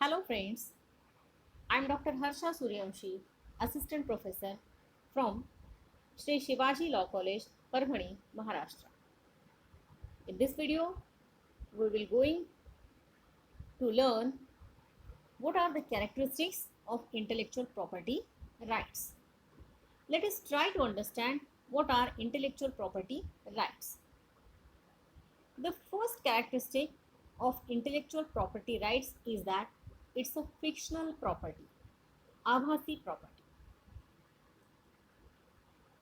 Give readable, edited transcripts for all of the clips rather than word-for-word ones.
Hello friends, I am Dr. Harsha Suryavanshi, Assistant Professor from Sri Shivaji Law College, Parvani, Maharashtra. In this video, we will going to learn what are the characteristics of intellectual property rights. Let us try to understand what are intellectual property rights. The first characteristic of intellectual property rights is that it's a fictional property, आभासी property.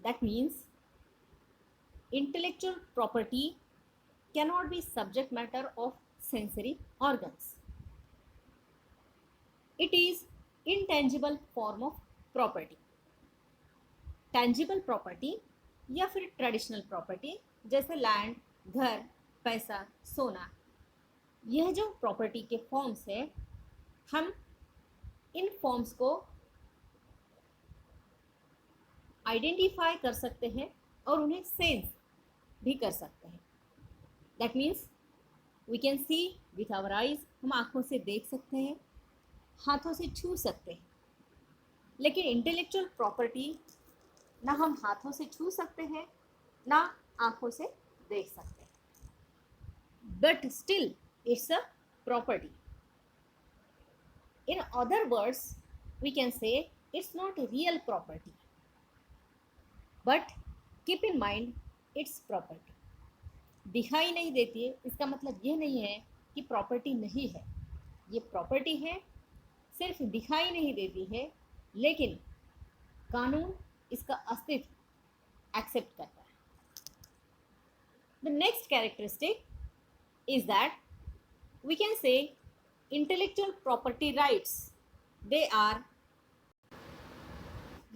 That means intellectual property cannot be subject matter of sensory organs. It is intangible form of property. Tangible property या फिर traditional property जैसे land, घर, पैसा, सोना, यह जो property के फॉर्म्स है, हम इन फॉर्म्स को आइडेंटिफाई कर सकते हैं और उन्हें सेंस भी कर सकते हैं. That means we can see with our eyes, हम आँखों से देख सकते हैं, हाथों से छू सकते हैं. लेकिन इंटेलेक्चुअल प्रॉपर्टी ना हम हाथों से छू सकते हैं ना आँखों से देख सकते हैं, but still it's a property. In other words we can say it's not real property, but keep in mind it's property. दिखाई नहीं देती है इसका मतलब ये नहीं है कि प्रॉपर्टी नहीं है. ये प्रॉपर्टी है, सिर्फ दिखाई नहीं देती है, लेकिन कानून इसका अस्तित्व एक्सेप्ट करता है. The next characteristic is that we can say intellectual property rights, they are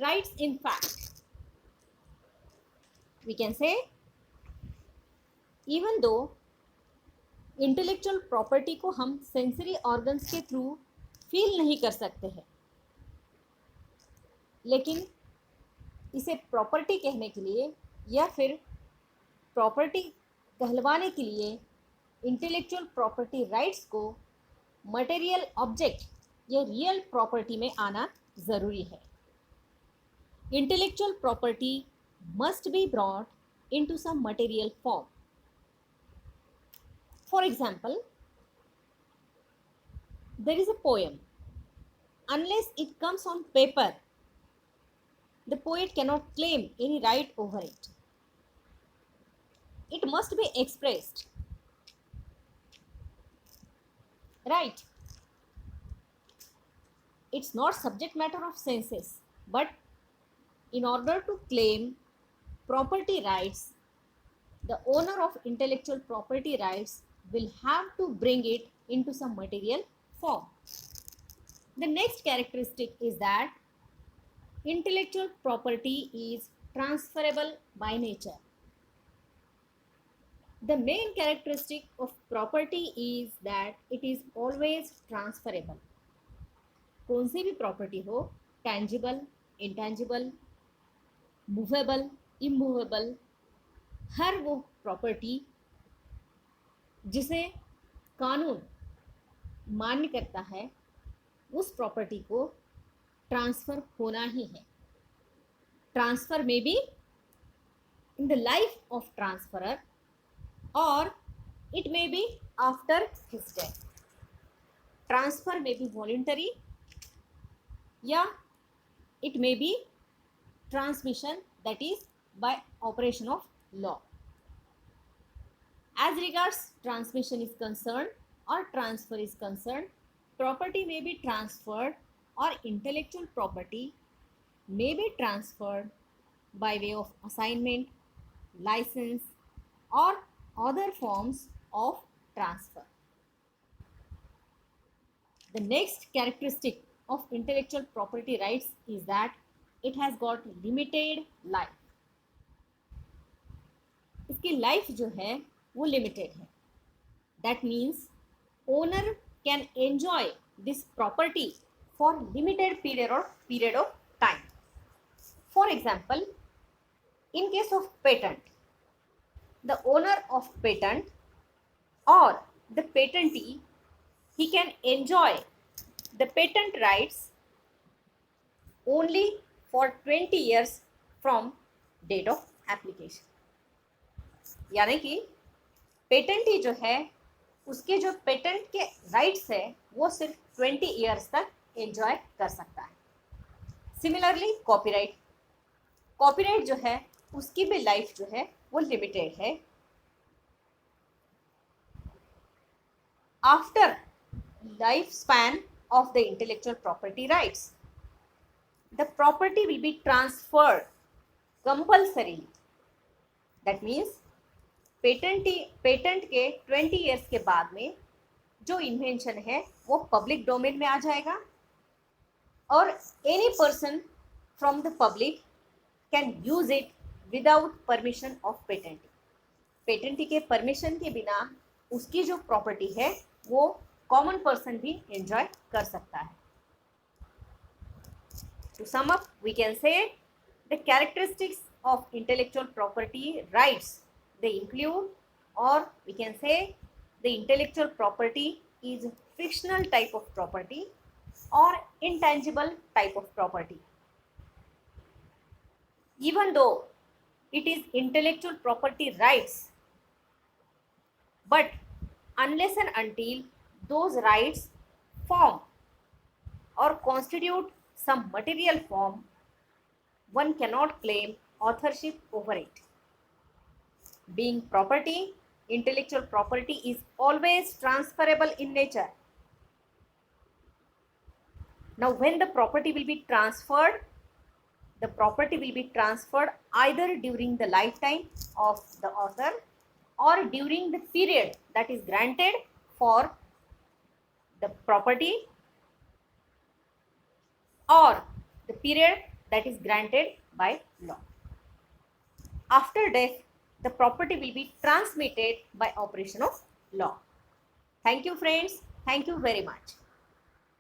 rights in fact. We can say even though intellectual property को हम सेंसरी ऑर्गन्स के थ्रू फील नहीं कर सकते हैं, लेकिन इसे प्रॉपर्टी कहने के लिए या फिर प्रॉपर्टी कहलवाने के लिए इंटेलेक्चुअल प्रॉपर्टी राइट्स को मटेरियल ऑब्जेक्ट या रियल प्रॉपर्टी में आना ज़रूरी है. Intellectual property must be brought into some material form. For example, there is a poem. Unless it comes on paper, the poet cannot claim any right over it. It must be expressed. Right? It's not subject matter of senses, but in order to claim property rights, the owner of intellectual property rights will have to bring it into some material form. The next characteristic is that intellectual property is transferable by nature. The main characteristic of property is that it is always transferable. कौन सी भी property हो, tangible, intangible, movable, immovable, हर वो property जिसे कानून मान्य करता है, उस प्रॉपर्टी को ट्रांसफ़र होना ही है. Transfer may be in the life of transferor और it may be after his death. Transfer may be voluntary या it may be transmission that is by operation of law. As regards transmission is concerned or transfer is concerned, property may be transferred or intellectual property may be transferred by way of assignment, license or other forms of transfer. The next characteristic of intellectual property rights is that it has got limited life. इसकी life जो है वो limited है. That means owner can enjoy this property for limited period of time. For example, in case of patent, the owner of patent or the patentee, he can enjoy the patent rights only for 20 years from date of application. यानी कि पेटेंटी जो है उसके जो patent के rights है वो सिर्फ 20 ईयर्स तक एंजॉय कर सकता है. सिमिलरली कॉपीराइट जो है उसकी भी लाइफ जो है वो लिमिटेड है. After life span of the intellectual property rights, the property will be transferred compulsorily. That means patent के 20 इयर्स के बाद में जो इन्वेंशन है वो पब्लिक डोमेन में आ जाएगा और any person from the public can use it without permission of patentee. Patentee के परमिशन के बिना उसकी जो प्रॉपर्टी है वो कॉमन पर्सन भी एंजॉय कर सकता है. To sum up, we can say the characteristics of intellectual property rights, they include, or we can say the intellectual property is fictional type of property or intangible type of property. Even though it is intellectual property rights, but unless and until those rights form or constitute some material form, one cannot claim authorship over it. Being property, intellectual property is always transferable in nature. Now, when the property will be transferred, the property will be transferred either during the lifetime of the author or during the period that is granted for the property or the period that is granted by law. After death, the property will be transmitted by operation of law. Thank you, friends. Thank you very much.